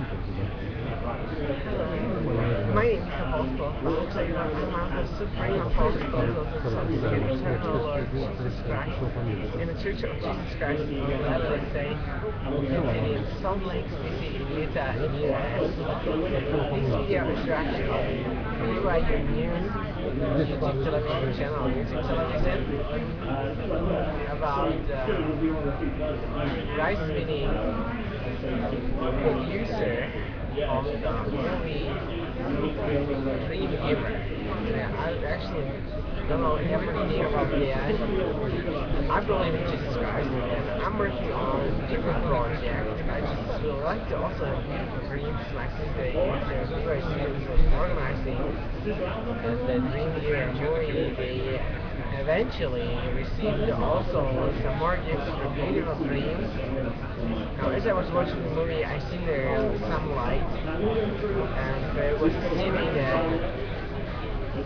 My name is Apostle Baksay Ivo. I'm the Supreme Apostle of the Son Eternal Lord Jesus Christ in the Church of Jesus Christ in Latter-day Saints located in Salt Lake City, Utah, in the US. This video is actually BYU News YouTube television channel, music television, about Rice Winning producer of the movie Dream Giver. Yeah, I actually don't know everything about that. I believe in Jesus Christ, and I'm working on different projects. I just would like to also have beautiful dreams. My sister is very serious of organizing the Dream Giver movie. They eventually received also some more gifts for beautiful dreams. Now, as I was watching the movie, I seen there some light, and it was seeming that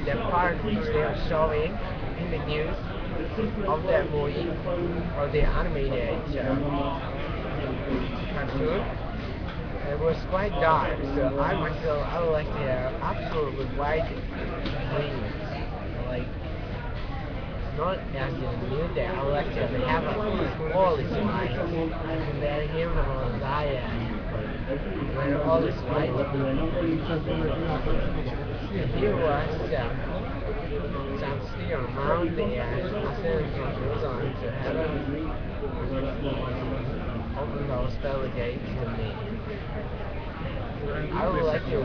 the part which they are showing in the news of that movie, or the animated cartoon, it was quite dark. So I myself, I would like to have absolutely white dreams, like not as in new day. I would like to have all is white, and then him on Zion, where all is white. And here was San Steve on Mount and ascended from Jerusalem to heaven, opened those pearly gates to me. I would like to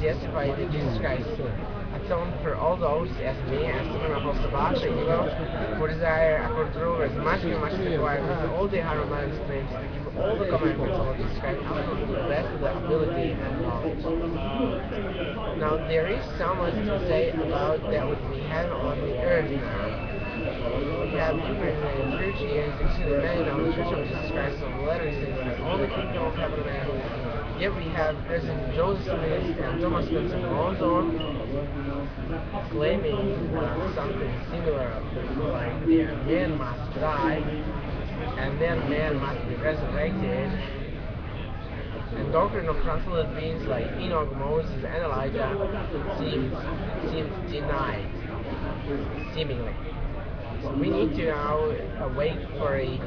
justify that Jesus Christ atoned for all those as me, as Stephen Apostle Baksay Ivo, for desire according to rule as much as required with all the higher minds claims to keep all the commandments of Jesus Christ absolutely to the best of the ability and knowledge. Now there is so much to say about that which we have on the earth now. We have different churches, including many of the Church of Jesus Christ of the Latter-day Saints, all the kingdom of heaven and earth. Yet we have President Joseph Smith and Thomas Benson Monzon claiming something similar, like the man must die and then man must be resurrected. And doctrine of translated beings like Enoch, Moses, and Elijah seems denied, seemingly. So we need to now wait for a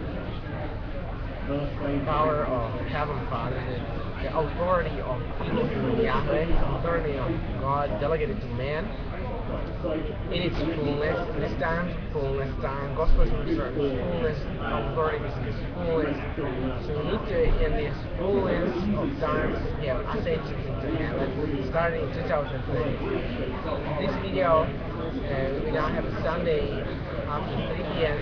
power of Heaven Father, the authority of Elohim Yahweh, the authority of God delegated to man in its fullness. This time, gospel is fullness, authority is fullness. So we need to, in this fullness of times, have ascension into heaven, starting in 2030. This video, we now have a Sunday after 3 p.m.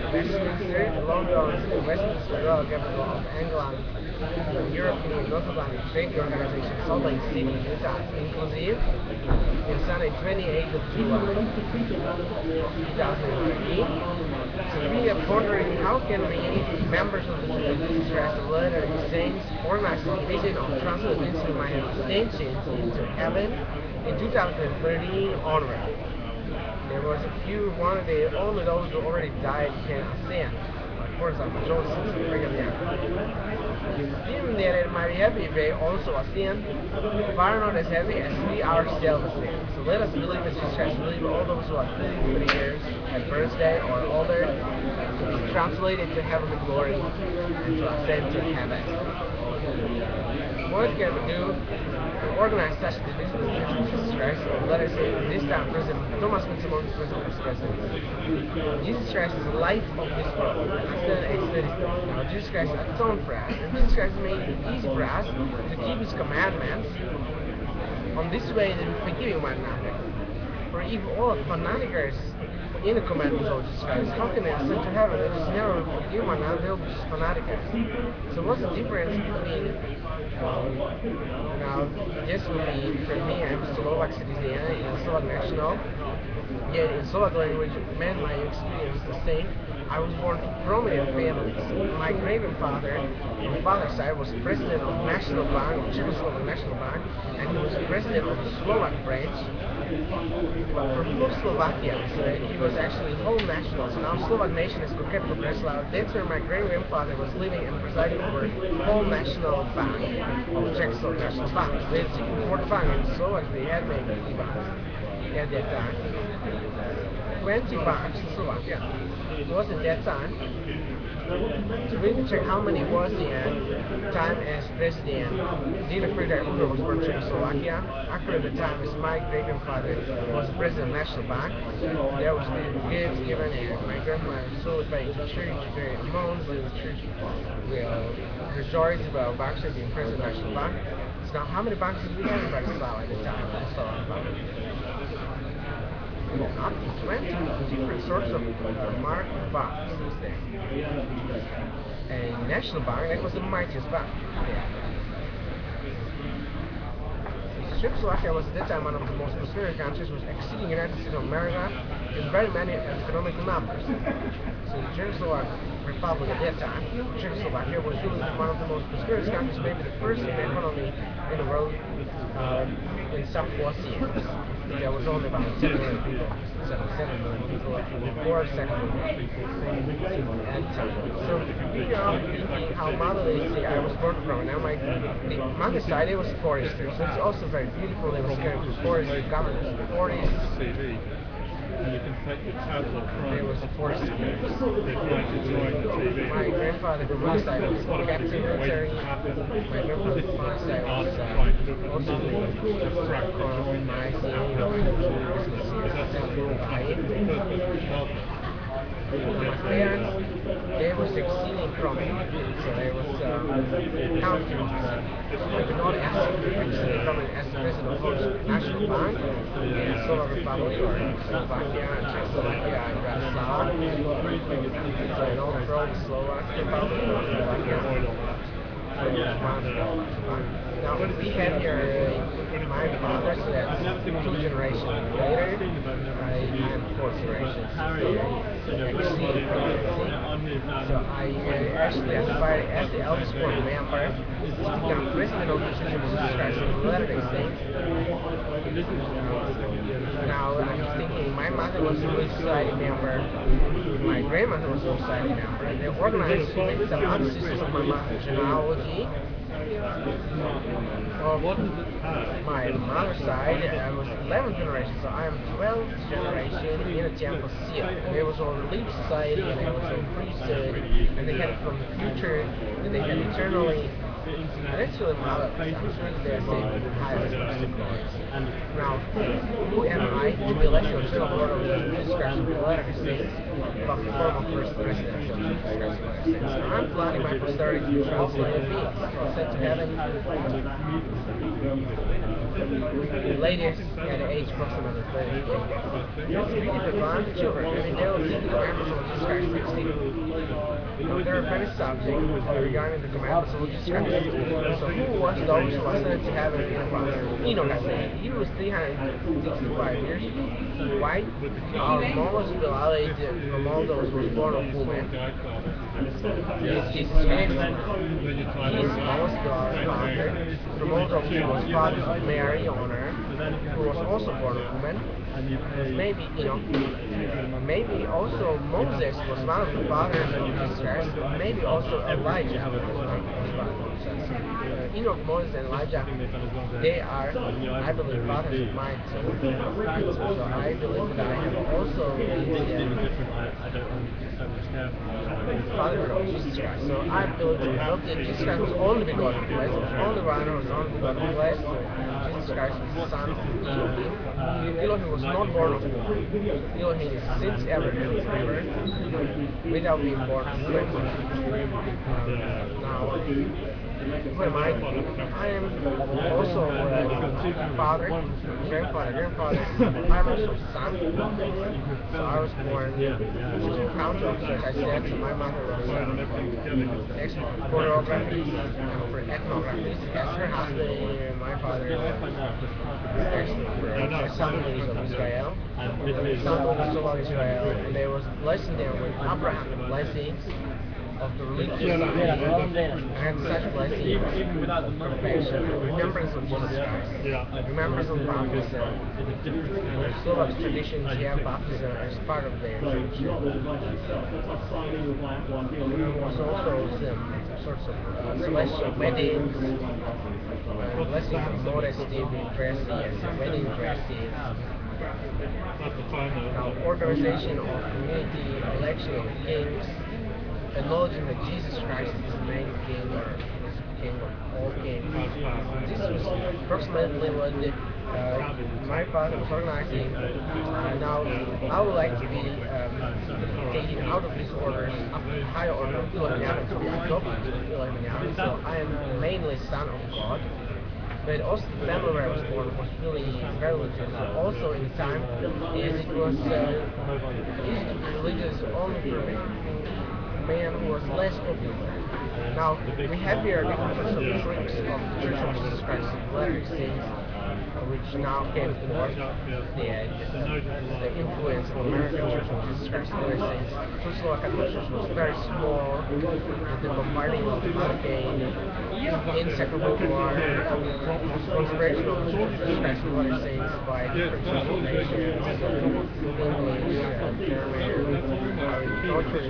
Westminster, London, Westminster Royal Capital of England, the European North Atlantic Trade Organization, Salt Lake City, Utah, inclusive, on Sunday 28th of July, 2013. So we are wondering how can we, members of the Church of Jesus Christ of Latter-day Saints, organize the division of translated ministry might have ascensions into heaven in 2013 onward. There was a few, only those who already died can ascend. Like for example, Joseph and Brigham Young. Even that it might be happy if they also ascend, far not as heavy as we ourselves ascend. So let us believe as Jesus Christ, believe all those who are 33 years at birthday or older to be translated to heavenly glory and to ascend to heaven. What can we do to organize such a division of the Church of Jesus Christ? Let us say this time, President Thomas Benson Monzon, President. Jesus Christ is the light of this world. Now Jesus Christ atoned for us, and Jesus Christ made it easy for us to keep His commandments. On this way, that we forgive one another. For if all fanaticers in the commandments of Jesus Christ, how can they ascend to heaven? They just never forgive one another, they'll be just fanaticers. So what's the difference between now this would be for me, I'm Slovak citizen in Slovak national, yet in Slovak language men my experience the same. I was born in prominent families. My grandfather on the father's side was president of National Bank, of Czechoslovak National Bank, and he was president of the Slovak branch. from Slovakia, so he was actually whole national. So now Slovak nation is Koketo Breslau. That's where my great-grandfather was living and presiding over whole national bank of Czechoslovak National Bank. It's for the bank in Slovakia, they had maybe 50 banks at that time. 20 banks in Slovakia. It was at that time. So we can check how many was the time as president. Dina Frida was born in Czechoslovakia. After the time as my great-grandfather was the president of the National Bank. There was gifts given and my grandmother was solely paying to church very amount, but the church will rejoice about Baksay being president of the National Bank. So now how many banks did we have in Bratislava at the time? Let's talk about it. Up to 20 different sorts of marked banks was there. And National Bank, that was the mightiest bank. Czechoslovakia was at that time one of the most prosperous countries, was exceeding the United States of America in very many economical numbers. So the Czechoslovak Republic at that time, Czechoslovakia was really one of the most prosperous countries, maybe the first economy in the world in some 4 years. There was only about 7 million people, 7 million people before Second World War. And so thinking how motherly I was born from, and now the mother side, it was foresters. So it's also very beautiful. They was caring for forestry, governors of the forests. And you can take the tablet from There was a forest. My grandfather from my side was captain military. My grandfather from my side was also track on my my parents, they were succeeding from it, so they was counting not as succeeding from it as president of the National Bank in Slovak Republic or Slovakia and Czechoslovakia and Bratislava. So in all from Slovak Republic or Slovakia. Now we have here my father, so that's 2 generations later. I am 4th generation. So I actually aspired as the eldest born member to become president of the Church of Jesus Christ of Latter-day Saints. Now I'm thinking my mother was a society member, my grandmother was a society member, and they organized with some other sisters of my mother genealogy. Of my mother's side, I was 11th generation, so I am 12th generation in a temple seal. There was all religious society, and there was all priesthood, and they had it from the future, and they had eternally. And that's really my I'm sure they're saying the highest consequence. Now, who am I to be elected to the board of Jesus Christ of the Latter-day Saints, but the former first president of Jesus Christ of the Latter-day Saints? So I'm planning my posterity to translate beings, sent to heaven. Ladies at the age approximately 30. It's really the blind children. I mean, they will keep the commandments of Jesus Christ 16. There are many subjects regarding the commandments of Jesus Christ. So who was those who ascended to heaven in the past? Enoch, he was 365 years ago. Why? Our most beloved from all those was born of woman. Jesus Christ. His most beloved father from all those who was father of Mary on earth, who was also born of woman. Maybe, maybe also Moses was one of the fathers of Jesus Christ. Maybe also Elijah was one of the fathers. Enoch, Moses, and Elijah, they are, I believe, fathers of mine. So I believe that I have also father of Jesus Christ. So I believe that Jesus Christ was only begotten of flesh. It was only one who was only begotten of flesh. Jesus Christ was the son of Elohim. Elohim was not born of woman. Elohim is since ever and forever, without being born of flesh. Now, who am I? I am also father, grandfather. I'm also son. So I was born to counter officers. I said, so my mother was choreography for ethnography. As her husband, my father actually for assemblies of Israel, assemblies of Israel, and they was blessing them with Abraham blessings. of the religious side, I had such blessings of perfection, remembrance of Jesus Christ, remembrance of baptism. In Slovak traditions, you have baptism as part of their church. There was also some sorts of celestial weddings, blessings of modesty with dresses, wedding dresses. Now, organization of community, election of kings, acknowledging that Jesus Christ is the main king, or is the king of all kings. This was approximately what my father was organizing. Now, I would like to be taken out of these orders up to the higher order of Elohim Yahweh, to be adopted to Elohim Yahweh. So I am mainly son of God. But also the family where I was born was really very religious. Also in the time, and it was used to be religious only for a man who was less popular. Now, we have here different sorts of tricks of the Church of Jesus Christ of Latter-day Saints, which now came forth, the influence of the American Church of Jesus Christ of Latter-day Saints. Czechoslovak Catholic Church was very small, the bombarding of the Vatican, in Second World War, consecration of the Church of Jesus Christ of Latter-day Saints by different nations, English, German, torture,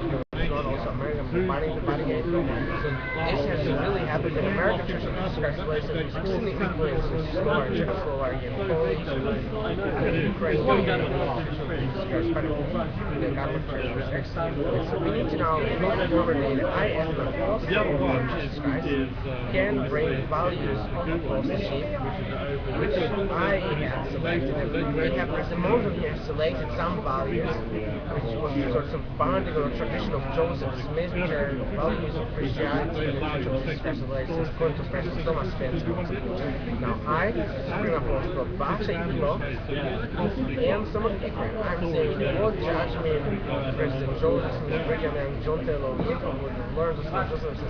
not also American bombarding the Vatican. So this has really happened in American Church of Jesus Christ of Latter-day Saints, was extremely influenced in Czechoslovakia, Polish, Ukrainian Church of Jesus Christ, but the Catholic Church was extremely influenced. So we need to now remember that I, as an apostle of Jesus Christ, can bring values of apostleship, which I have selected, and we have, at the moment, we have selected some values, which was sorts of bonding on a tradition of Joseph Smith, which are values of Christianity and the Church of Jesus Christ of Latter-day Saints, according to Presence Thomas Spencer. Now, I, Supreme Apostle Baksay Ivo, and some of the Ephraim, I'm saying, what judgment President Joseph Smith, Brigham Young, John Taylor, with the Lord of Joseph Smith,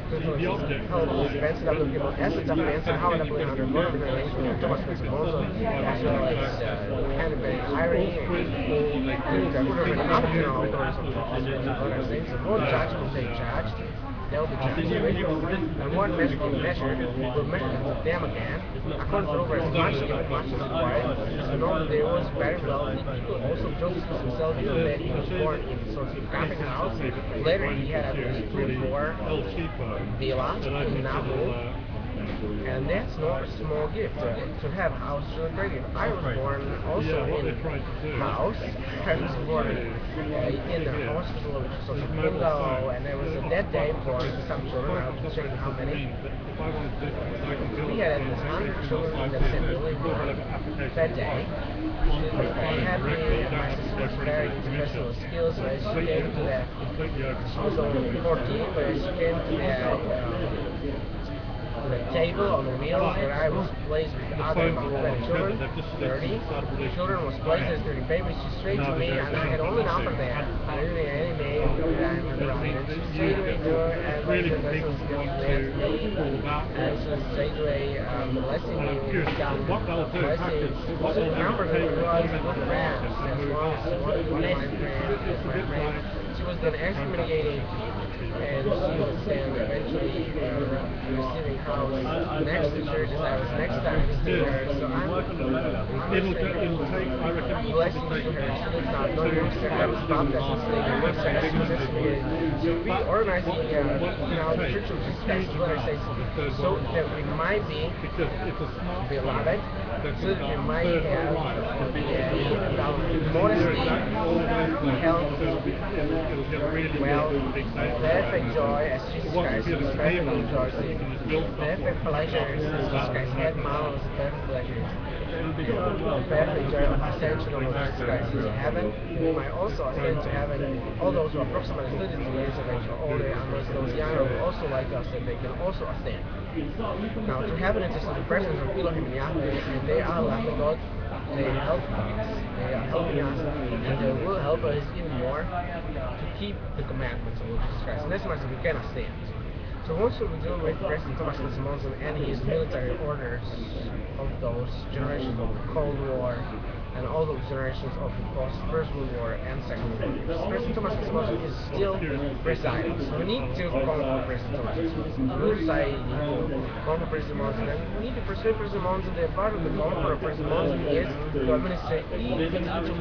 Spencer W. Kimball, Esther Spencer, Howard W. Hunter, Gordon W. Thomas Spencer Monson, as well as Canterbury Irony, and other general authorities of the Saints. The Lord judgment they judged, they'll be judged. And one measuring measure will measure them again, according to over as much given, much is required. So normally there was very wealthy people. Also Joseph himself, even that he was born in sort of camping house. Later he had at least 3 or 4 villas in Nabu. And that's not a small gift. To have a house is a great gift. I was born also in a house. I was born in a hospital, which was sort of bungalow, and there was a dead day born to some children. I'll show you how many. We had at least 100 children in that same building born that day. She was very happy, and my sister was very into personal skills, so as she came to that, she was only 14, but as she came to the table on the wheels where I was placed with other about 20 children, 30. The children was placed as 30 babies. She straight to me, and I had only an upper there. I didn't need any maid, and she straight to me, and the personal skills left me, and she was straight away blessing me with some blessings. So remember that it was good friends, as long as she wanted to be my friend, she was then excommunicated, and she was then eventually receiving house next to church as I was next time to see her. So I'm blessings to her. She lives now in I was baptized in she was excommunicated. So we organizing the Church of Jesus Christ of Latter-day Saints, so that we might be beloved, so that we might have modesty, health, wealth, perfect joy as Jesus Christ was perfect rejoicing, perfect pleasure as Jesus Christ had marvelous perfect pleasure, perfect joy of ascension of Jesus Christ into heaven. We might also ascend to heaven. All those who are approximately 32 years of age or older, unless those younger who also like us, that they can also ascend. Now, to heaven is just the presence of Elohim Yahweh, and they are loving God. They help us. They are helping us, and they will help us even more to keep the commandments of Jesus Christ. And that's much that we cannot stand. So what should we do with President Thomas Monson and his military orders of those generations of the Cold War and all those generations of the post First World War and Second World War. President Thomas Aquinas is still residing. So we need to call for President Thomas Aquinas. We decide to call for President Monson, and we need to persuade President Monson that part of the call for President Monson is to administrate to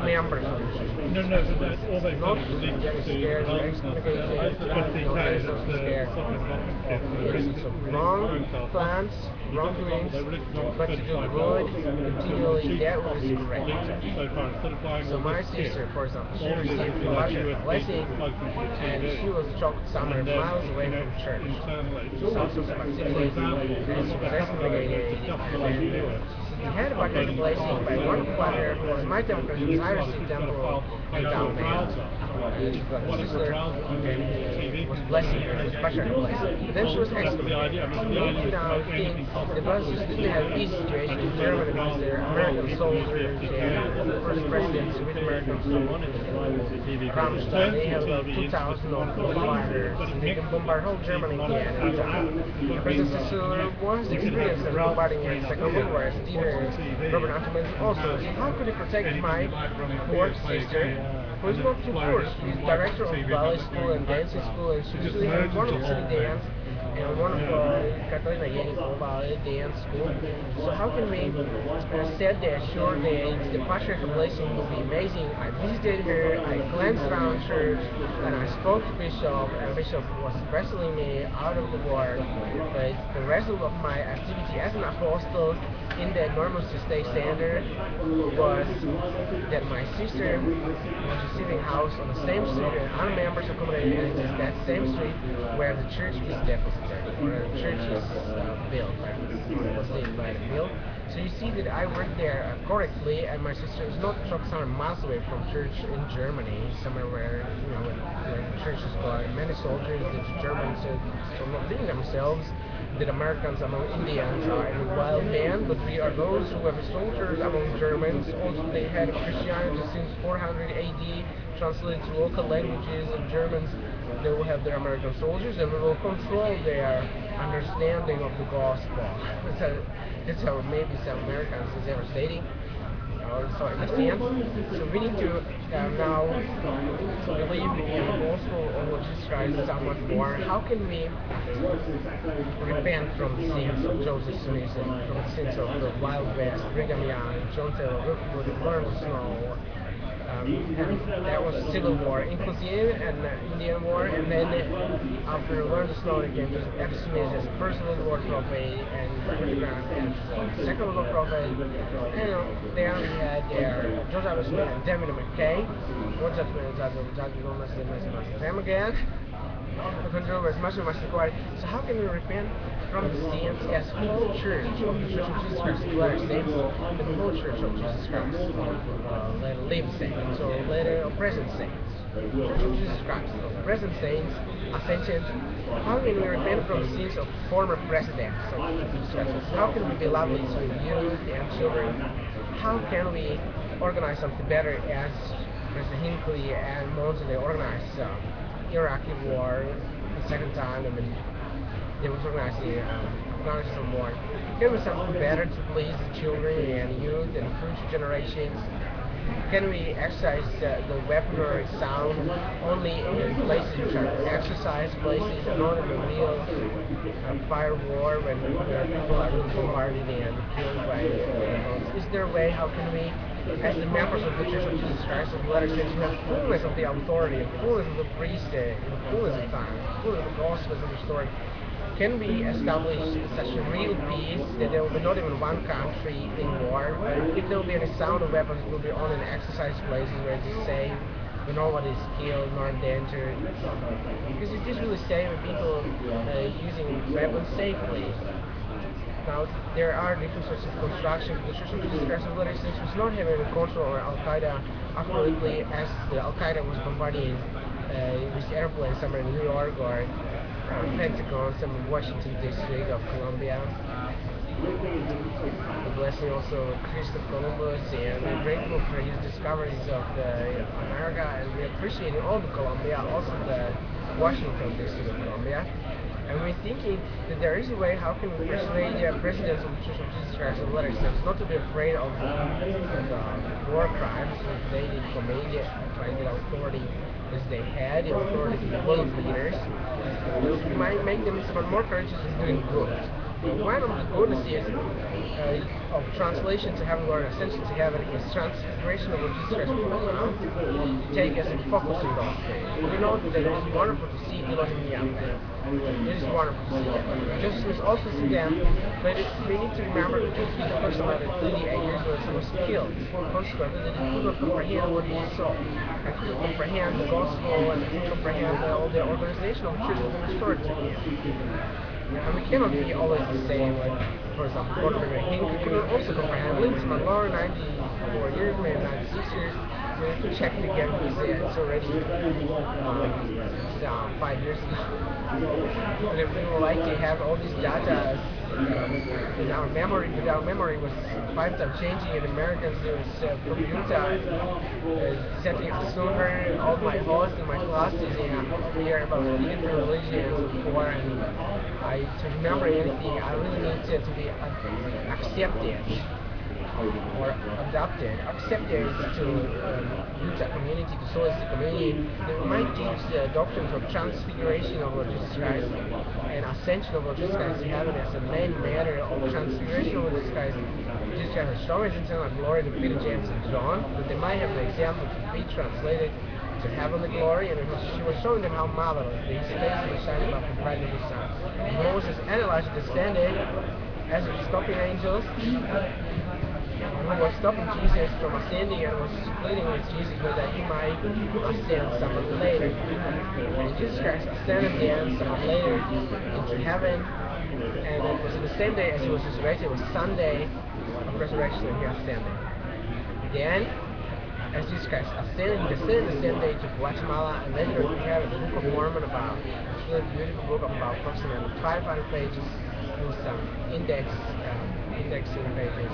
members of the church. No, but all they've Not done is leak getting to scared or excommunicated, detail of the scared. It's wrong plans, wrong doings, but to do good continually, that was correct. So my sister, for example, she received a blessing, and she was dropped somewhere miles away from church. She was about 6 days, and she was excommunicated. She had a bucket blessing by one father who was my temple, because I received temple and down there. She got a sister, and was blessing her, was Bashar blessing. But then she was excommunicated. You now think the brothers didn't have easy situation in Germany because they're American soldiers, and first presidents with American soldiers. Ramstein, they have about 2,000 bombarders, and they can bombard whole Germany again. And President Cicero was experienced in bombarding in the Second World War as leader, Robert Ottoman also. So how could he protect my fourth sister, who is not too poor? She's director of ballet school and dancing school, and she usually has one of city dance and one of Catalina Yenico ballet dance school. So how can we set the assured that the patriarchal blessing will be amazing? I visited her, I glanced around church, and I spoke to Bishop, and Bishop was wrestling me out of the war. But the result of my activity as an apostle in the enormous state standard was that my sister was receiving house on the same street, and other members accommodated in that same street where the church is deposited, or the church is built, was laid by the build. So you see that I worked there correctly, and my sister is not truck some miles away from church in Germany, somewhere where where the church is got many soldiers. The Germans are not living themselves. The Americans among Indians are in a wild band, but we are those who have soldiers among Germans. Also, they had Christianity since 400 AD, translated to local languages of Germans. They will have their American soldiers, and we will control their understanding of the gospel. That's how maybe some Americans is ever stating. So understand. So we need to now believe in the gospel of Lord Jesus Christ somewhat more. How can we repent from the sins of Joseph Smith, from the sins of the Wild West, Brigham Young, John Taylor, Lawrence Snow? And that was Civil War, inclusive, and Indian War, and then after Lawrence Snow came to F. Smith as First World War prophet, and Underground as Second World War prophet, and there we had George W. Smith and David McKay. What's that? Them again. The control was much required. So how can we repent from the sins as whole church of the Church of Jesus Christ, let saints, the whole church of Jesus Christ, let live saints, or let present saints, Church of Jesus Christ, present saints, Ascension. How can we repent from the sins of former presidents of Jesus Christ? How can we be lovely to youth and children? How can we organize something better as President Hinckley and Monson, they organized Iraqi war the second time? I mean, they was organizing Afghanistan war. Can we something better to please the children and youth and future generations? Can we exercise the weaponry sound only in places which are exercise places, and not in the real fire war when people are really bombarded and killed by bombs? Is there a way? How can we, as the members of the Church of Jesus Christ of Latter-day Saints, have fullness of the authority, fullness of the priesthood, fullness of time, fullness of the gospel of the story? Can we establish such a real peace that there will be not even one country in war? If there will be any sound of weapons, it will be only in exercise places where it is safe, where nobody is killed nor endangered. Because it is really safe when people using weapons safely. Now, there are different sorts of construction. The Church of Jesus Christ of Latter-day Saints was not having control over Al-Qaeda accurately as the Al-Qaeda was bombarding with airplanes somewhere in New York or Pentagon, some of Washington District of Columbia. The blessing also Christopher Columbus, and we're grateful for his discoveries of America, and we appreciate all the Columbia, also the Washington District of Columbia. And we me thinking that there is a way how can we persuade the presidents of the Church of Jesus Christ of Latter-day Saints not to be afraid of the war crimes that they did commit by the authority as they had, the authority to be world leaders. We might make them somewhat more courageous in doing good. One of the goodness is of translation to heaven or ascension to heaven is transfiguration of Jesus Christ program to take us and focus on those things. We know that it is wonderful to see Elohim Yahweh. It is wonderful to see that. Just as also see them, but we need to remember that just the person about 38 years old was killed. Consequently, they could not comprehend what he saw. They could not comprehend the gospel and they could not comprehend all the organization of the church was restored to him. And we cannot be always the same, like, for example, Gordon King could not also comprehend Lindsman Laura, 94 years, maybe 96 years, we have to check it again because it's already 5 years ago. And if we would like to have all these data in our memory, but our memory was 5 times changing in Americans, there was from Utah setting over all my hosts and my classes we hear about different religions before, and to remember anything, I really need to be accepted or adopted, accepted to Utah community, to Solstice community. They might teach the doctrines of transfiguration of Lord Jesus Christ and ascension of Lord Jesus Christ to heaven as the main matter of transfiguration of Lord Jesus Christ. Jesus Christ was showing his eternal glory to Peter, James, and John, that they might have the example to be translated to heavenly glory, and she was showing them how marvelous his face was shining above the brightness of the sun. Moses and Elijah descended as the stopping angels, who was stopping Jesus from ascending and was pleading with Jesus so that he might ascend somewhat later. And Jesus Christ ascended again somewhat later into heaven, and it was the same day as he was resurrected. It was Sunday of resurrection when he ascended. Then, as Jesus Christ ascended, he descended the same day to Guatemala, and then we have the Book of Mormon, about a really beautiful book of about approximately 500 pages with some indexing pages.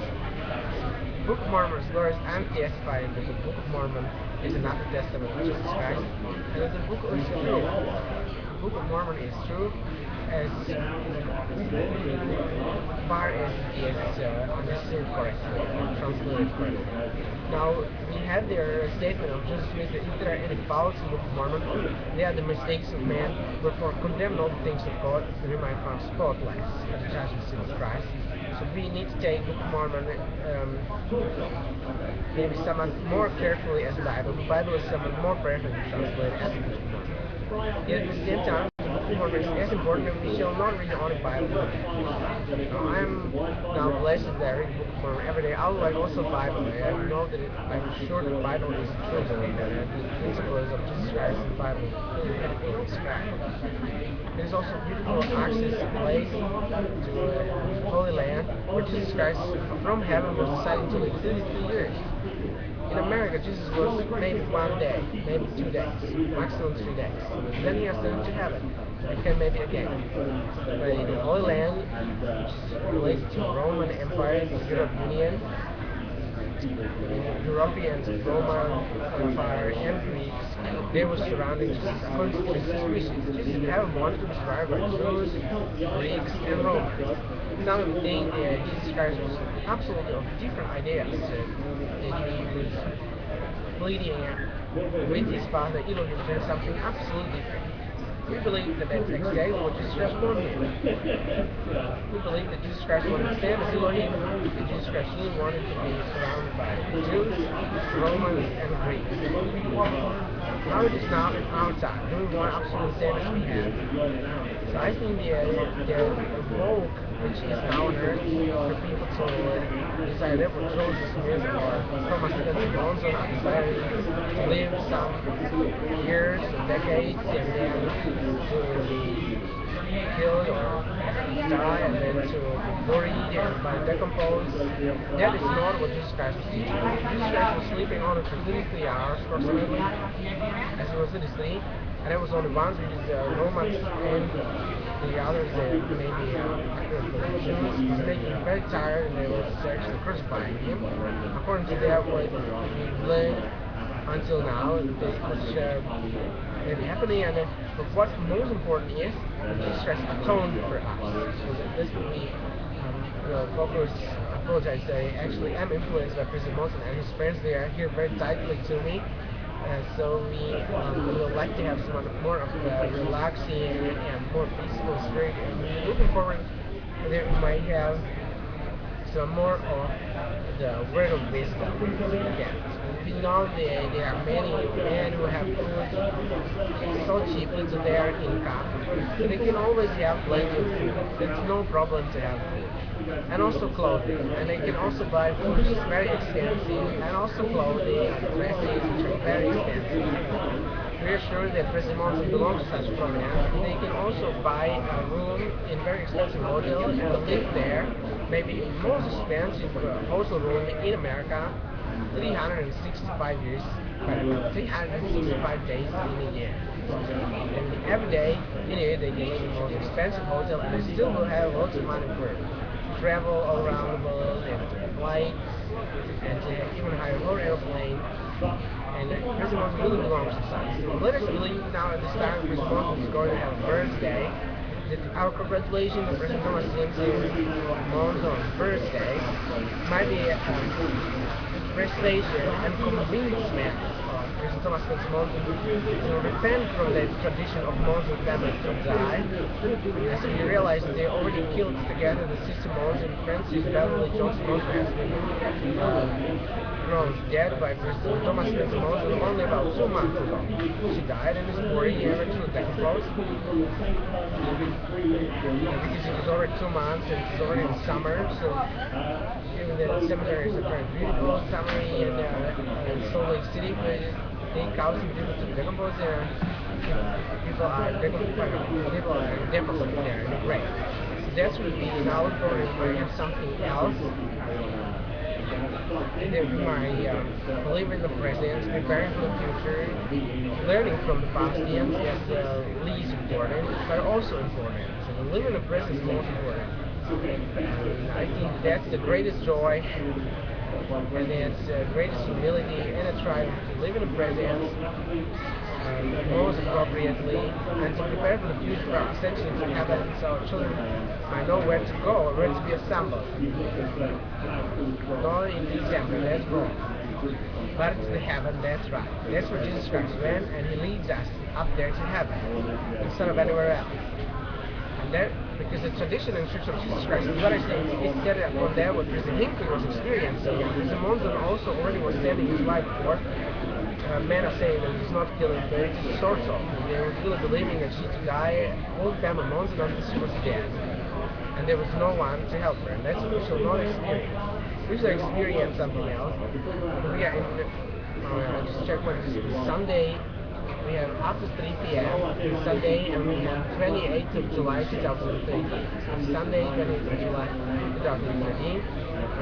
The Book of Mormon is glorious and testified that the Book of Mormon is another testament of Jesus Christ, and that the book is true. The Book of Mormon is true as far as it is understood correctly, translated correctly. Now, we have their statement of Joseph Smith that if there are any faults in the Book of Mormon, they are the mistakes of man, wherefore condemn all the things of God that we might find spotless at the judgment seat of Christ. So we need to take Book of Mormon maybe somewhat more carefully as the Bible. The Bible is somewhat more perfectly translated as the Book of Mormon. Yet at the same time, the Book of Mormon is as important that we shall not read only Bible. Now, I'm now blessed that I read the Book of Mormon every day. I would like also Bible. I know that I'm sure that the Bible is true, and that the principles of Jesus Christ in the Bible really beautifully described. It is also beautiful access place to the Holy Land, where Jesus Christ from heaven was deciding to live 33 years. In America, Jesus was maybe 1 day, maybe 2 days, maximum 3 days. Then he ascended to heaven, and came maybe again. But in the Holy Land, which is related to Roman Empire, the European Union, Europeans, Roman Empire, and Greeks, they were surrounding Jesus according to Jesus' wishes. Jesus never wanted to be surrounded by Jews, Greeks, and Romans. Now we think that Jesus Christ was absolutely of different ideas, that he was pleading with his father Elohim to do something absolutely different. We believe that that's exactly what Jesus Christ wanted. We believe that Jesus Christ wanted the same as Elohim, that Jesus Christ really wanted to be surrounded by Jews, Romans, and Greeks. How it is now in our time, do we want absolutely the same as we have? So I think the bulk which is now on earth for people to decide that what Joseph Smith or Thomas Johnson are deciding to live some years or decades and then to be killed or die and then to be buried and by decomposed. That is not what Jesus Christ was teaching. Jesus Christ was sleeping only for 33 hours approximately as he was in his sleep, and it was only once with the Romans and the others maybe the Jews was making him very tired and they was actually crucifying him. According to that what we learned until now, which maybe happening, and but what's most important is Jesus Christ atoned for us. So this will be focus. I apologize. I actually am influenced by President Monson and his friends. They are here very tightly to me. So we would like to have some more of the relaxing and more peaceful spirit. And we're looking forward that we might have some more of the word of wisdom again. We know that there are many men who have food so cheaply to their income, so they can always have plenty of food. It's no problem to have food. And also clothing, and they can also buy food which is very expensive, and also clothing and dresses which are very expensive. We are sure that President Monson belongs to such prominence. They can also buy a room in very expensive hotel and live there, maybe in the most expensive hotel room in America, 365 years, 365 days in a year. And every day in a year they can live in the most expensive hotel, and they still will have lots of money for travel all around the world and flights and even hire more airplane. And President Monson really belongs to science. So let us believe now at this time President Monson is going to have a birthday. That our congratulations to President Thomas Monson's birthday might be a frustration and convincement of President Thomas Monson to repent from the tradition of Monson family to die. As we realize that they already killed together the sister Monson, Francis Beverly Johnson Monson has been pronounced dead by President Thomas Monson only about 2 months ago. She died in his 40-year actual death close. Because it was already 2 months and it's already in summer, so even the cemetery is a very beautiful cemetery in Salt Lake City, but they thousand people to decompose there. People are depositing there in the grave. So that's would be in our program where you have something else. Believe in the present, preparing for the future, learning from the past. The end is least important, but also important. So the live in the present is most important. And I think that's the greatest joy, and it's the greatest humility in a tribe to live in the present most appropriately, and to prepare for the future for our ascension to heaven, so our children might know where to go or where to be assembled. Not in December, that's wrong. But it's the heaven, that's right. That's where Jesus Christ went, and He leads us up there to heaven, instead of anywhere else. And that, because the tradition in the Church of Jesus Christ, the United States, is set upon there what President Hinckley was experiencing, and President Monson also already was standing his life for. Men are saying that he's not killing, but it's just sort of. They were really believing that she would die, old family Monson, until she was dead. And there was no one to help her, and that's what we shall not experience. We shall experience something else. We are in, just check what this is, Sunday. We have after 3 p.m. Sunday, and we have 28th of July 2013. So Sunday, 28th of July 2013.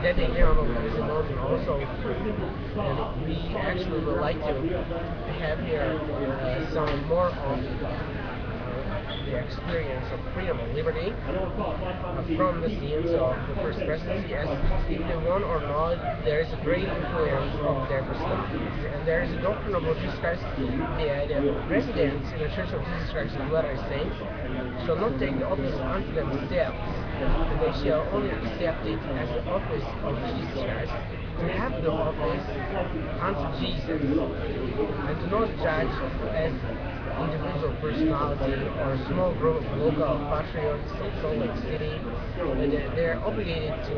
That day, President Monson also, and we actually would like to have here some more of the experience of freedom and liberty from the scenes of the First Presidency, as if they want or not, there is a great influence of their personalities. And there is a doctrine of Jesus Christ, the presidents in the Church of Jesus Christ of Latter-day Saints shall not take the office unto themselves, and they shall only accept it as the office of Jesus Christ, to have the office unto Jesus, and to not judge as individual personality or a small group of local patriots of Salt Lake City. They're obligated to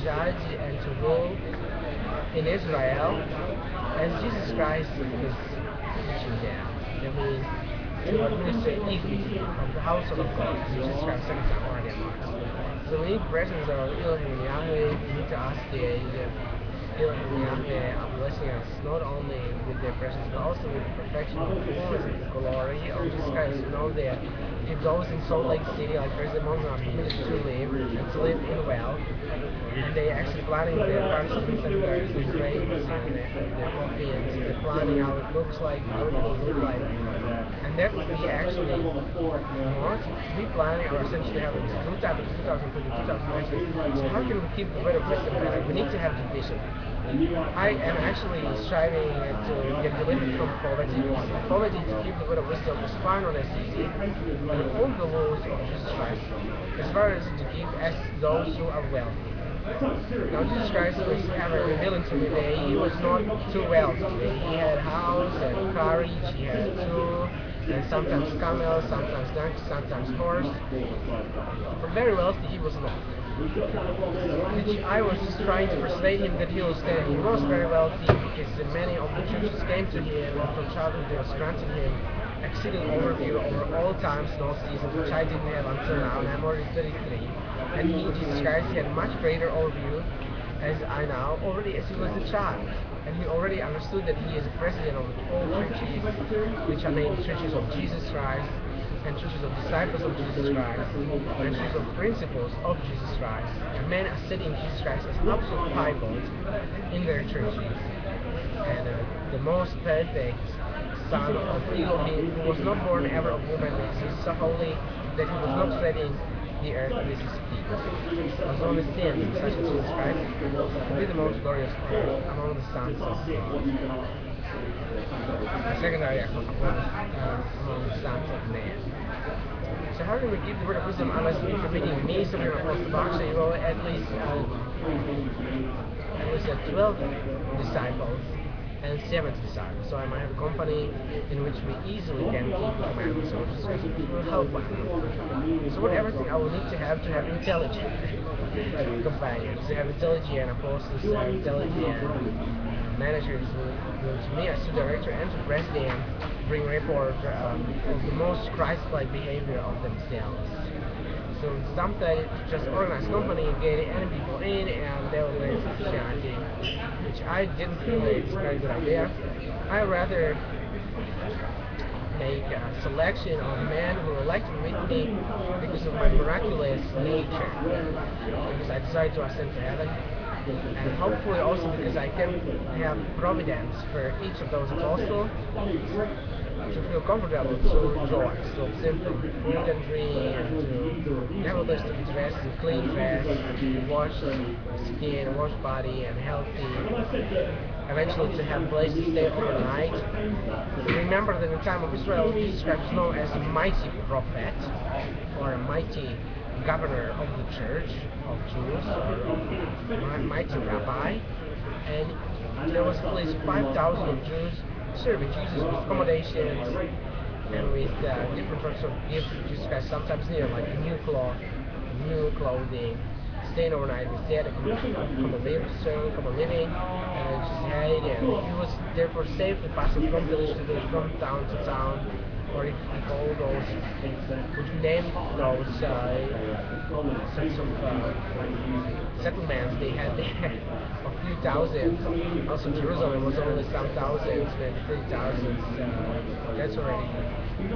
judge and to rule in Israel as Jesus Christ is teaching them. I mean, to administer equity of the household of God. Jesus Christ second time already amongst. So we need presence of Elohim Yahweh. We need to ask the Elohim Yahweh are blessing us not only with their presence but also with the perfection of the fullness and the glory of Jesus Christ. You know that if those in Salt Lake City, like President Monson, are permitted to live and to live in wealth, and they actually planning their participants and their graves and their coffins, they're planning how it looks like, how it will look like. And that would be actually what we planning our ascension to heaven 2020, 2019. So how can we keep the word of wisdom better? We need to have the vision. I am actually striving to get delivered from poverty. Poverty to keep the word of wisdom is far not as easy, but all the laws of Jesus Christ, as far as to give as those who are wealthy. Now Jesus Christ was ever revealing to me that he was not too wealthy. That he had house and carriage, he had two, and sometimes camel, sometimes donkey, sometimes horse. But very wealthy he was not. Which I was trying to persuade him that he was very wealthy because many of the churches came to him and from childhood they was granting him exceeding overview over all times and all seasons, which I didn't have until now, and I'm already 33. And he, Jesus Christ, had much greater overview as I now, already as he was a child. And he already understood that he is a president of all churches, which are named Churches of Jesus Christ, and Churches of Disciples of Jesus Christ, and Churches of Principles of Jesus Christ. And men are setting Jesus Christ as absolute pivot in their churches. And the most perfect son of Elohim, who was not born ever of woman, because he is so holy that he was not treading the earth with his feet. Was only sin, such as Jesus Christ, to be the most glorious among the sons of secondary among the sons of man. So how do we give the word of wisdom unless we permitting me, something like Baksay Ivo, at least 12 disciples and 7 disciples. So I might have a company in which we easily can keep the commandments. So just will help one another. So what everything I will need to have intelligent companions, to have intelligent apostles, to have intelligent managers who to me as to director and to president bring report of the most Christ-like behavior of themselves. So sometimes just organize company and get any people in and they will raise Christianity, which I didn't feel that it's a very good idea. I rather make a selection of men who would like to meet me because of my miraculous nature, because I decided to ascend to heaven, and hopefully also because I can have providence for each of those apostles to feel comfortable, to rejoice, to abstain from food and drink, and to nevertheless to be dressed in clean dress, wash skin, wash body, and healthy. Eventually to have a place to stay overnight. Remember that in the time of Israel, Jesus Christ was known as a mighty prophet, or a mighty governor of the church of Jews, or a mighty rabbi, and there was at least 5,000 of Jews serving Jesus with accommodations and with different sorts of gifts that Jesus Christ sometimes needed, like new clothing, staying overnight with dead, come living, and just had, and he was therefore safely passing from village to village, from town to town, or if all those, would you name those sorts of settlements they had there, a few thousands. Also Jerusalem was only some thousands, maybe 3,000. That's already maybe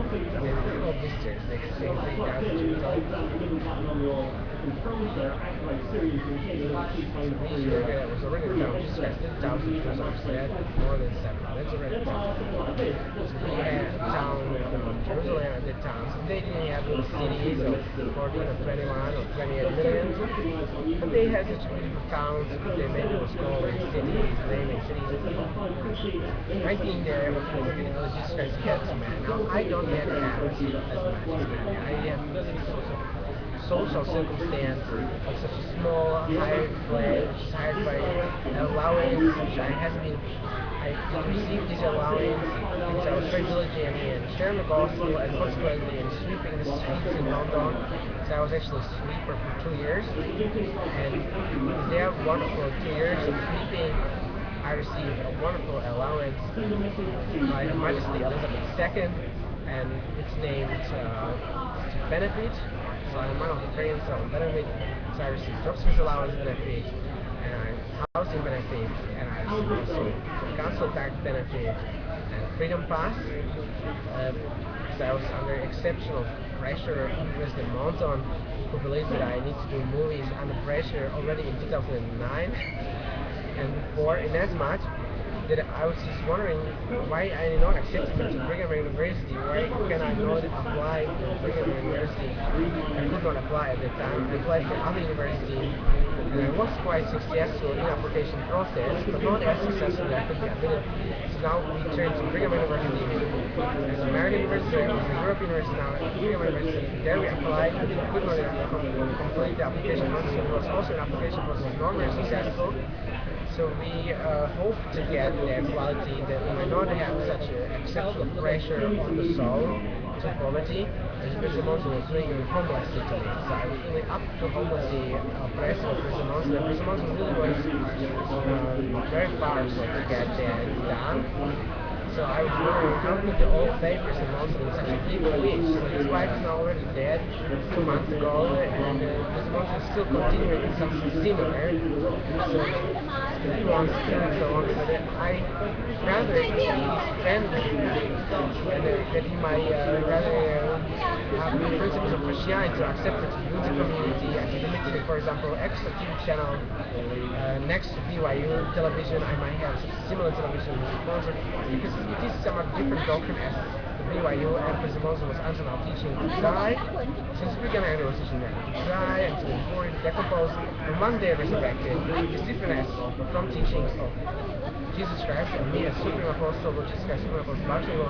all visitors. They say 3,000 Jerusalem. That was already a town. Jesus Christ did 1,000 Jerusalem, so that more than 7. That's already a town. So he had a town Jerusalem at that time. So they didn't have little cities of 14 or 21 or 28 million. But they had such beautiful towns. They maybe was called cities, naming cities. I think there was Jesus Christ had some man. Now I don't yet have as much as man. I have social circumstance of such a small hired play, which is hired by allowance, which I received this allowance because I was very diligent in sharing the gospel and consequently in sweeping the streets in London. So I was actually a sweeper for 2 years, and they have wonderful 2 years of sweeping. I received a wonderful allowance by Her Majesty Elizabeth II, and it's named benefit. So I'm one of the friends of benefit. So I received job service allowance benefit, and housing benefit, and I received also council tax benefit and freedom pass. So I was under exceptional pressure of President Monson, who believes that I need to do movies under pressure already in 2009 and before, in as much that I was just wondering why I did not accept it to Brigham Young University. Why can I not apply to Brigham Young University? I could not apply at that time. I applied for other universities, and I was quite successful in the application process, but not as successful as I could be admitted. So now we turned to Brigham Young University. As American University, as a European University now, Brigham Young University. There we applied, we could not complete the application process. It was also an application process not very successful. So we hope to get the quality that we may not have such exceptional pressure on the soul to poverty, as President was doing in homeless Italy. So I was really up to homelessly press of President. President really was very far so to get that done. So I was wondering how could the old papers and Monson in such a deep wish. So his wife is now already dead 2 months ago, and this Monson is still continuing something similar. So he wants to so on, but I rather he's friendly and that he might rather have the principles of Christianity to accept it to the community and to limit it, for example, extra TV channel next to BYU television. I might have similar television sponsor because it is somewhat different doctrine as the BYU and President Moses was until now teaching to die, since we can have a teaching that to die and to be born, decompose, and one day resurrected. It's different as from teachings of Jesus Christ and me as Supreme Apostle, Lord Jesus Christ, Supreme Apostle, Baksay Ivo,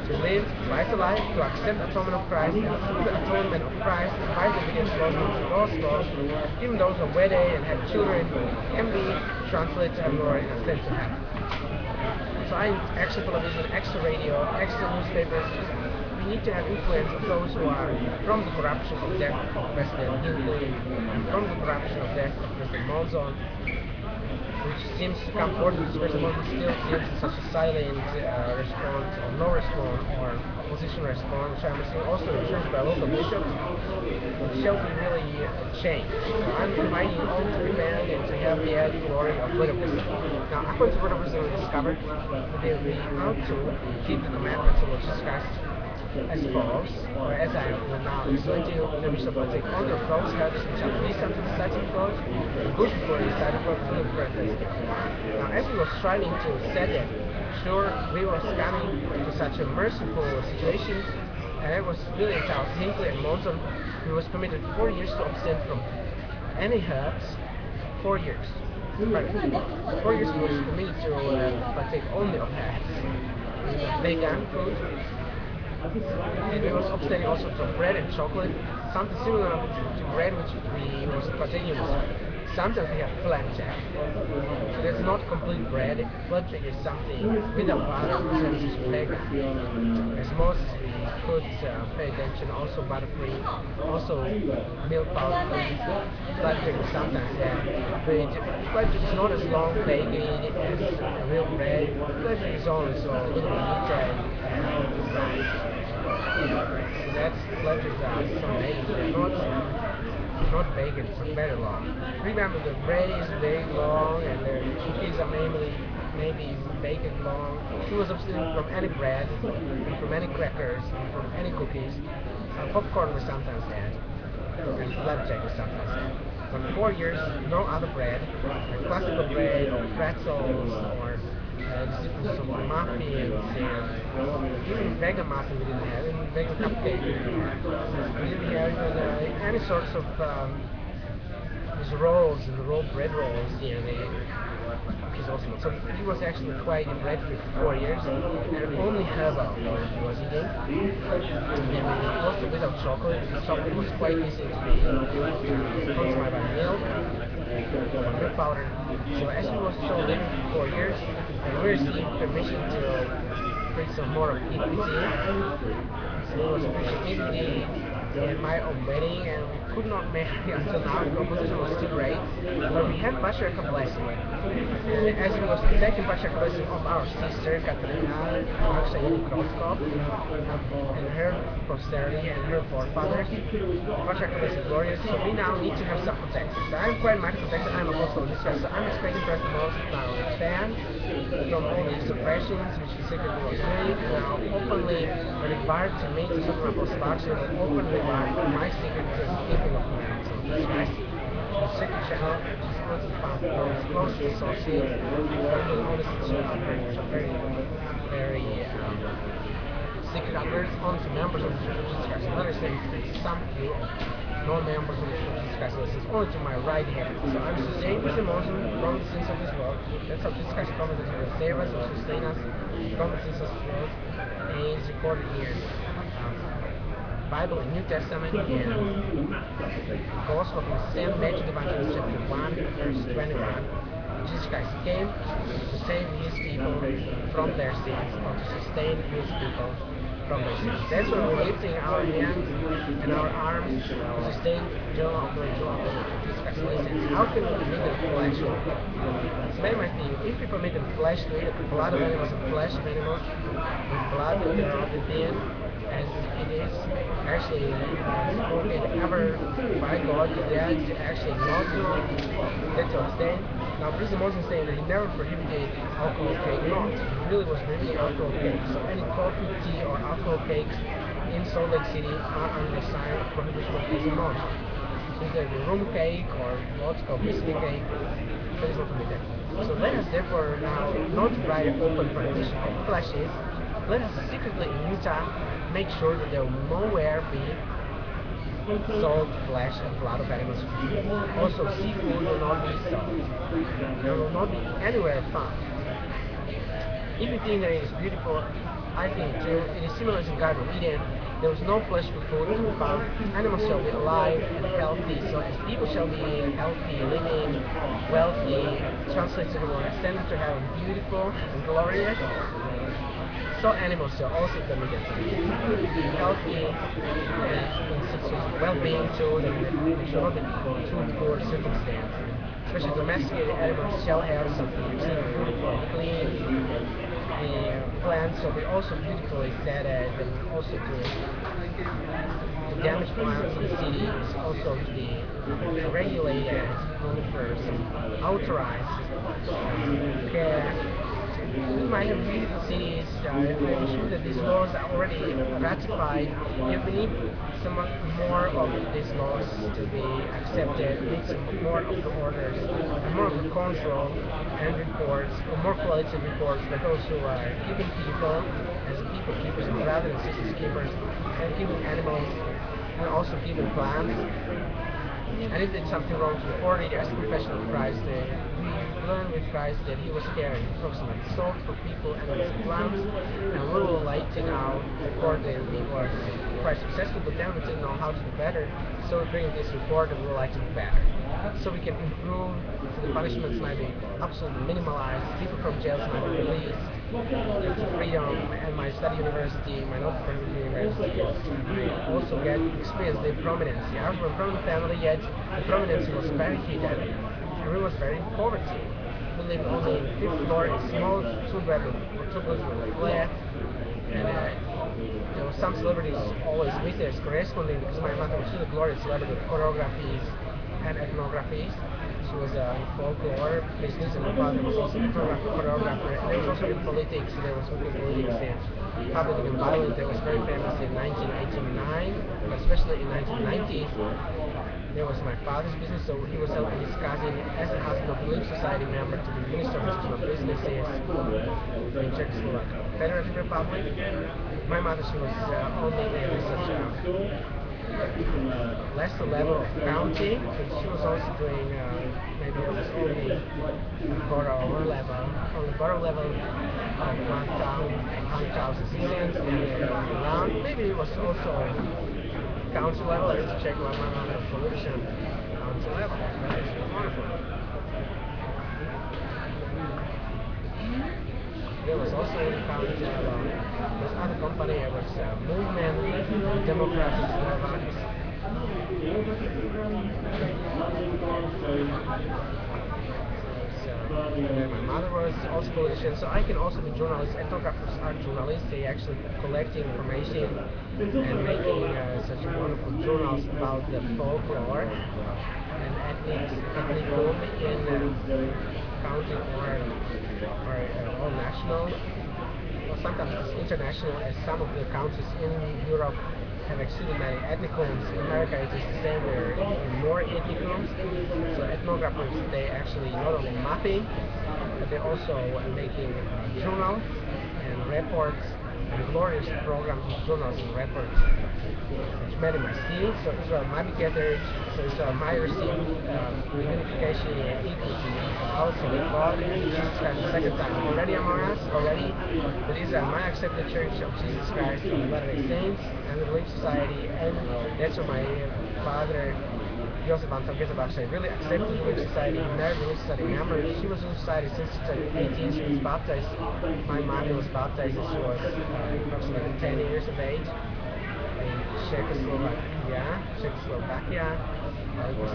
to live, fight the life, to accept the atonement of Christ, and through the atonement of Christ, to fight the obedience laws of the gospel, even those who are wedded and have children can be translated to glory and sent to heaven. So I need extra television, extra radio, extra newspapers. We need to have influence of those who are from the corruption of death of President Hinckley, from the corruption of death of President Monson, which seems to come forward because President Monson still gives such a silent response, or no response, or opposition response, which I'm seeing also encouraged by local bishops, which shall be really changed. So I'm inviting you all to repent and to have the added glory of Buddhism. Now, according to Buddhism, we discovered that we ought to keep the commandments of Lord Jesus Christ as follows, or as I will now explain to you, we shall take all your false herbs which are pleased unto the sight of God, and good for the sight of God, and good for the Now, as we were striving to set that, sure, we were coming to such a merciful situation, and it was really Charles Hinckley and Monson who was permitted 4 years to abstain from any herbs, 4 years. Right. 4 years he was permitted to partake only of herbs, vegan food, and we was abstaining also from bread and chocolate, something similar to bread which we was partaking with. Sometimes we have flapjack, so that's not complete bread. Flapjack is something without butter, so it's vegan. As Moses we could pay attention, also butterfree, also milk powder. Flapjack is sometimes but flapjack is not as long baked as real bread. Flapjack is only so a little bit and rice. So that's flapjack some baked, they're not bacon, but very long. Remember, the bread is very long, and the cookies are maybe bacon long. He was abstaining from any bread, and from any crackers, and from any cookies. Popcorn was sometimes had, and flapjack was sometimes had. For 4 years, no other bread, like classical bread, or pretzels, or different sort of muffins, even vegan muffin we didn't have, even vegan cupcake we didn't have. We didn't have even any sorts of these rolls, and the bread rolls here, which is awesome. So he was actually quite in bread for 4 years, and only herbal he was eating. And also without chocolate. Chocolate was quite easy to be consumed by milk. Milk powder. So as we was so living for 4 years, we received permission to preach some more of EPT. So it was preaching EPT in my own wedding, and we could not marry until now. The composition was too great, but we had patriarchal blessing. And as we was taking patriarchal blessing of our sister Katarina Baksay Ivo and her posterity and her forefathers, patriarchal blessing glorious. So we now need to have some protection. So I'm quite much protected. I'm apostle of this church, so I'm expecting President Moses now to stand from all these suppressions which he secretly was doing, and now openly required to me to Supreme Apostle Baksay Ivo, openly by my secret to keeping of commandments of Jesus Christ. The secret channel, which is influence and found those closest associates, and only very, very secret others, only to members of the Church of Jesus Christ. Another saying some few of non-members of the Church of Jesus Christ listens only to my right hand. So I'm sustained with emotion from the sins of this world. That's how Jesus Christ promised that He will save us and sustain us from the sins of this world. And it's recorded here. Bible in New Testament in Gospel of St. Matthew Evangelist chapter 1 verse 21. Jesus Christ came to save His people from their sins, or to sustain His people from their sins. That's why we're lifting our hands and our arms to sustain John of Jesus Christ. Listens, how can we make them fleshly? So many might think, if people make them fleshly, the blood of animals and flesh of animals, with blood that they're of the din, as it is actually spoken ever by God, that actually not to get to abstain. Now, President Moses saying that he never prohibited alcohol cake, not. He really was prohibiting alcohol cake. So any coffee, tea, or alcohol cakes in Salt Lake City are under the sign of prohibition of President Moses. Either the rum cake or what's called whiskey cake, that is not permitted. So let us therefore now not write an open prohibition of flesh. Let us secretly in Utah make sure that there will nowhere be sold flesh and blood of animals. Also, seafood will not be sold. There will not be anywhere found. If you think that it is beautiful, I think too. It is similar to Garden of Eden. There was no flesh for food to be found. Animals shall be alive and healthy, so as people shall be healthy, living, wealthy, translated to the word, ascending to heaven, beautiful and glorious. So animals shall also be healthy and well-being too. They should not be too poor circumstance. Especially domesticated animals shall have something beautiful, clean. The plants shall be also beautifully setted, and also to damage plants in the city is also to be regulated, monitored, authorized, care. We might have beautiful cities. I'm sure that these laws are already ratified. If we need some more of these laws to be accepted, we need some more of the orders, and more of the control and reports, or more qualitative reports that those who are keeping people as people keepers rather than systems keepers, and keeping animals, and also keeping plants. And if there's something wrong to report it, as a confession of Christ, we learn with Christ that He was carrying approximately salt for people, animals, and plants, and we will later now report that we were quite successful, but then we didn't know how to do better, so we bring this report and we would like to do better. So we can improve, so the punishments might be absolutely minimalized, people from jails might be released, to freedom, and my study university, my not-for-profit university, I also get experience the prominence. I was from a prominent family, yet the prominence was very hidden. Everyone was very in poverty. We lived only in the 5th floor in a small two-bedroom flat, and there were some celebrities always with us corresponding, because my mother was really a glorious celebrity with choreographies and ethnographies. She was in folklore business, and my father was also a choreographer. And there was also in politics. There was also politics in public and violent. That was very famous in 1989, but especially in 1990s. There was my father's business, so he was helping his cousin as a husband of the Relief Society member to be Minister of Institutional Businesses in Czechoslovakia Federative Republic. My mother, she was only in such a lesser level of county, but she was also doing maybe it was only borough level of 1,000 citizens, and around maybe it was also council level. I used to check my mother pollution council level. That is wonderful. There was also in the county level. There's other company. It was movement, Democratic Slovaks. My mother was also politician, so I can also be journalist. Ethnographers are journalists. They actually collecting information and making such wonderful journals about the folklore and ethnic group in county or national, or sometimes it's international, as some of the countries in Europe have exceeded many ethnicums. In America, it is the same. There are more ethnicums. So ethnographers, they actually not only mapping, but they're also making journals and reports and glorious programs of journals and reports. Which many might see. So Israel might be gathered. So Israel might receive the unification and equity of the house of God and Jesus Christ the second time already among us, already. That Israel might accept the Church of Jesus Christ and the Latter-day Saints and the Relief Society, and that's what my father Joseph Anton Baksay really accepted the Relief Society. He married the Relief Society member. She was in the society since she was 18. She was baptized. My mother was baptized as she was approximately 10 years of age. In Czechoslovakia,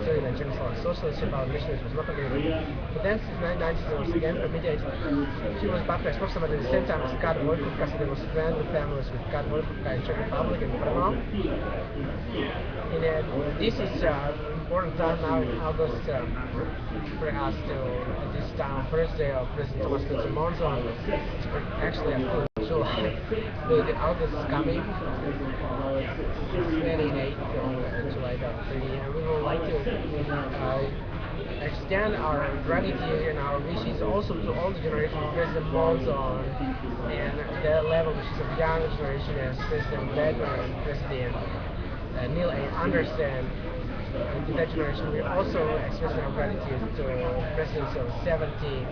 still in the Czechoslovak Socialist our missionaries was not available. But then since 1990s it was again permitted. She was baptized approximately at the same time as Kat Vojkovka, so there was friendly families with Kat Vojkovka in Czech Republic and Brno. And this is important time now in August for us to this time first day of President Thomas Spencer Monson. Actually I'm feeling July. The August is coming. 28th of July, and we would like to extend our gratitude and our wishes also to all the generation of President Monson and the level which is of young generation as President Bednar and President Neil A. Anderson. And to that generation we also express our gratitude to presidents of 70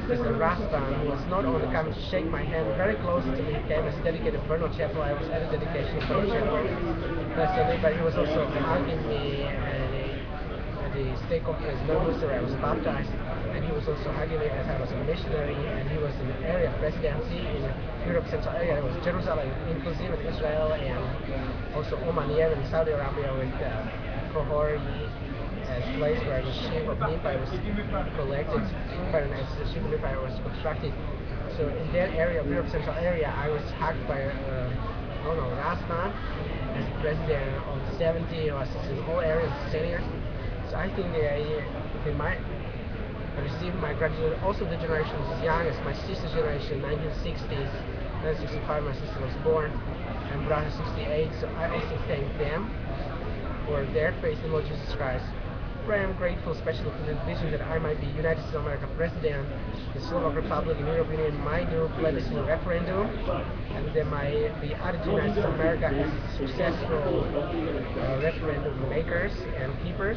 President Rastan, who was not only coming to shake my hand very close to me, he came as dedicated Brno Chapel. I was at the dedication of Brno Chapel personally, but he was also hugging me at the state conference in Münster. I was baptized, and he was also hugging me as I was a missionary, and he was in the area presidency in Europe Central area. It was Jerusalem, inclusive of Israel, and also Oman, Yemen, Saudi Arabia with Kohori. As place where the ship of Nephi was collected, but as the ship of Nephi was constructed. So in that area, of Europe Central area, I was hugged by Rasman as president of 70 who assisted in all areas of seniors. So I think they might receive my gratitude. Also the generation is young as my sister's generation, 1960s, 1965 my sister was born, and brother 68. So I also thank them for their faith in Lord Jesus Christ. I am grateful especially for the vision that I might be United States of America President, the Slovak Republic and European Union might do plebiscite referendum, and there might be other United States of America as successful referendum makers and keepers.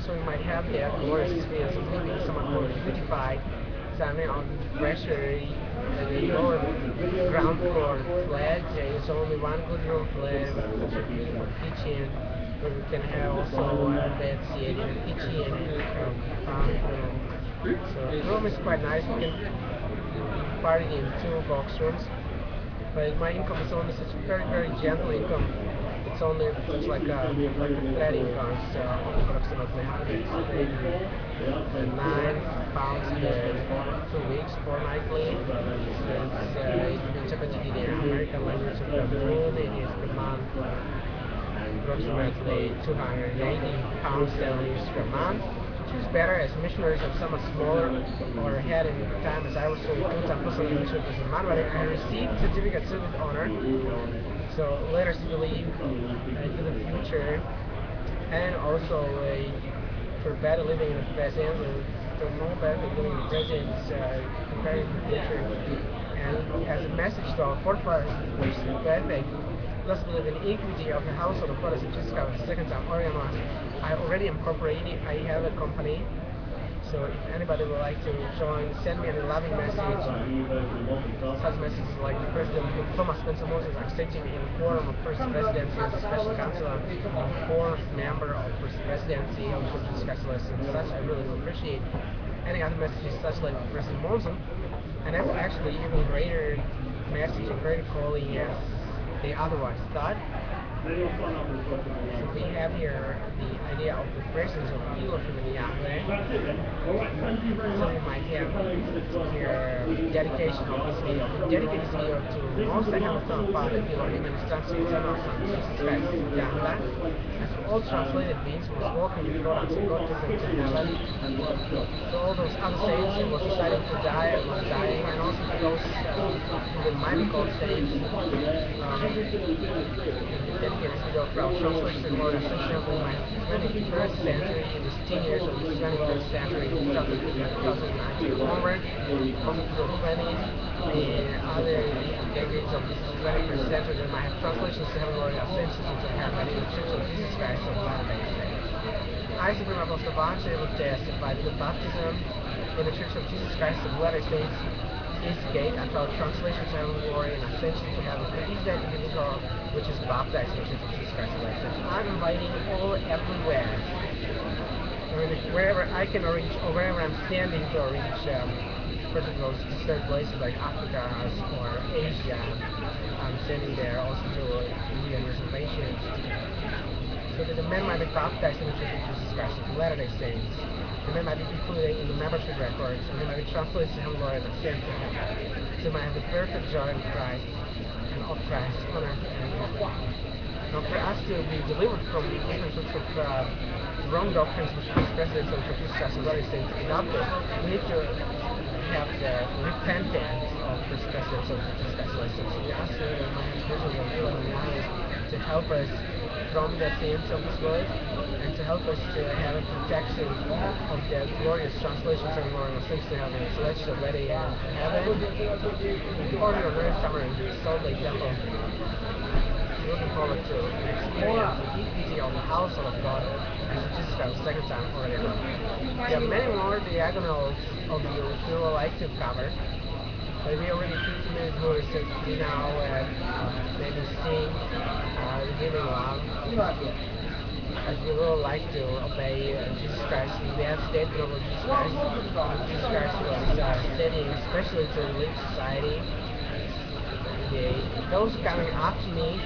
So we might have the glorious experience of living somewhat more beautified, standing on pressure, the lower ground floor flat. There is only one good room flat with a beautiful kitchen. We can have also a bed seat in the kitchen and bathroom. So the room is quite nice. We can party in 2 box rooms. But my income is only such a very, very gentle income. It's only just like a flat income. So approximately 189 pounds per 2 weeks fortnightly. So it's been interpreted in the American language of the moon. It is per month. Approximately 280 pounds sterling per month, which is better as missionaries are somewhat smaller or had in the time as I was doing full-time personal missionary as a Manuel. I received certificate with honor, so let us believe into the future and also for better living in the present, to know better living in the present, preparing for the future, and as a message to our forefathers, which is perfect. Let's believe in equity of the household of God as Jesus Christ the second time. I already incorporated. I have a company. So if anybody would like to join, send me a loving message. Such messages like the President Thomas Spencer Moses accepting in the quorum of First Presidency as a special counselor and 4th member of First Presidency of Jesus Christ and such. I really appreciate any other messages such like President Monson. And that's actually even greater message and greater calling as they otherwise thought. So we have here the idea of the presence of Elohim Yahweh. So we might have here dedication of this video. We dedicate this video to most the Heavenly Son of Father, Elohim, and His Son, Son, Jesus Christ, Yahweh. As all translated means was walking before us, God took them to heaven. So all those other saints who was deciding to die and was dying, and also to those who might be called saints. Dedicate this video for our translation of Lord Ascension in my 21st century, in the 10 years of the 21st century, 2019 onward, also to the 20s, and other decades of this 21st century, that might have translations to heaven, Lord Ascension into heaven in the Church of Jesus Christ of Latter-day Saints. I, Supreme Apostle Baksay Ivo, testify that the baptism in the Church of Jesus Christ of Latter-day Saints is the gate unto our translation to heaven, glory, and ascension to heaven. For each that individual which is baptized in the Church of Jesus Christ of Latter-day Saints. I'm inviting all everywhere, wherever I can reach, or wherever I'm standing to reach, those certain places like Africa or Asia. I'm standing there also to Indian reservations, so that the men might be baptized in the Church of Jesus Christ of Latter-day Saints. The men might be included in the membership records, and they might be translated to heaven, glory, and ascend to heaven. So they might have the perfect joy in Christ, and of Christ on earth and in heaven. Now for us to be delivered from different sorts of wrong doctrines which these presidents of the Church of Jesus Christ of Latter-day Saints adopted, we need to have the repentance of these presidents of the Church of Jesus Christ of Latter-day Saints. So we ask the Presence of Elohim Yahweh to help us from the sins of this world, and to help us to have a protection of the glorious translations of the Lord and things to heaven. So let's already in heaven, or on earth, somewhere in the Salt Lake Temple. Looking forward to experience the equity of the household of God as Jesus Christ second time already now. There are many more diagonals of you which we would like to cover. But we already 15 minutes more, so we now maybe sing the Giving Love. As we will like to obey Jesus Christ in that statement of Jesus Christ. Jesus Christ was stating, especially to the elite society, those coming after me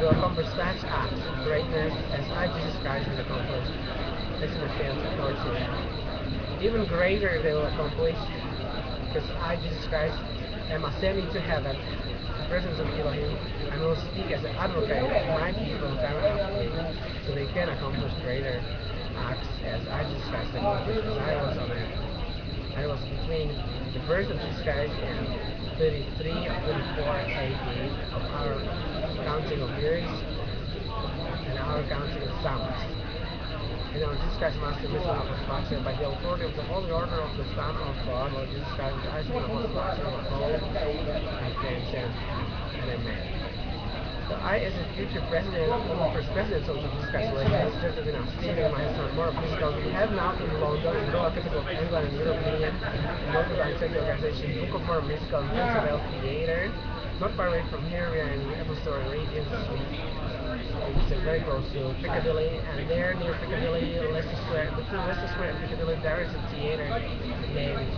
will accomplish such acts of greatness as I, Jesus Christ, has accomplished. This is the famous authority. Even greater they will accomplish, because I, Jesus Christ, am ascending to heaven, the presence of Elohim, and will speak as an advocate of my people time after me, so they can accomplish greater acts as I, Jesus Christ, accomplished as I was on earth. I was between the birth of Jesus Christ and 33 or 34 AD of our counting of years and our counting of summers. And now Jesus Christ Master Mission of Ascension by the authority of the Holy Order of the Son of God, Lord Jesus Christ, I speak of Ascension of hope, Ascension, and Amen. So I, as a future president, first president of Jesus Christ, like I just have been outstanding my son more of musical. We have now in London, in the Royal Capital of England and European, multi-bank sector organization, Book of More Musical and Principal Theater. Not far away from here, we are in Apple Store and Regent Street. It's very close to Piccadilly, and there near Piccadilly, Leicester Square, between Leicester Square and Piccadilly, there is a theater named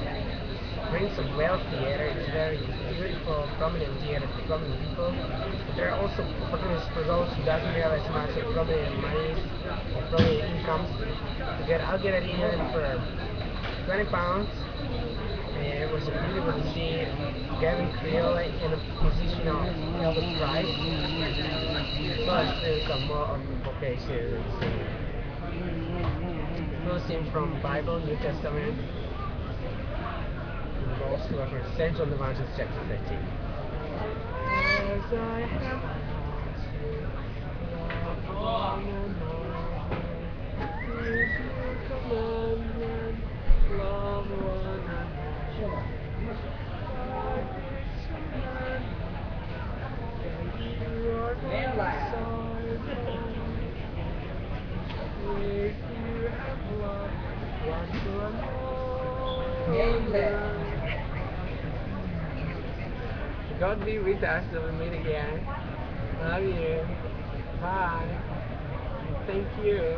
Prince of Wales Theater. It's very beautiful, prominent theater for prominent people. But there are also opportunities for those who doesn't have as much of prominent money or prominent incomes to get. I'll get it in for £20. It was beautiful to see Gavin Creel in a position of Elvis Price. Plus, there's some more of the vocations. We'll sing from Bible, New Testament. And also for Ascension on the Mountains, chapter 15. As I have love one another, is your commandment, love one another. God be with us till we meet again. Love you. Bye. Thank you.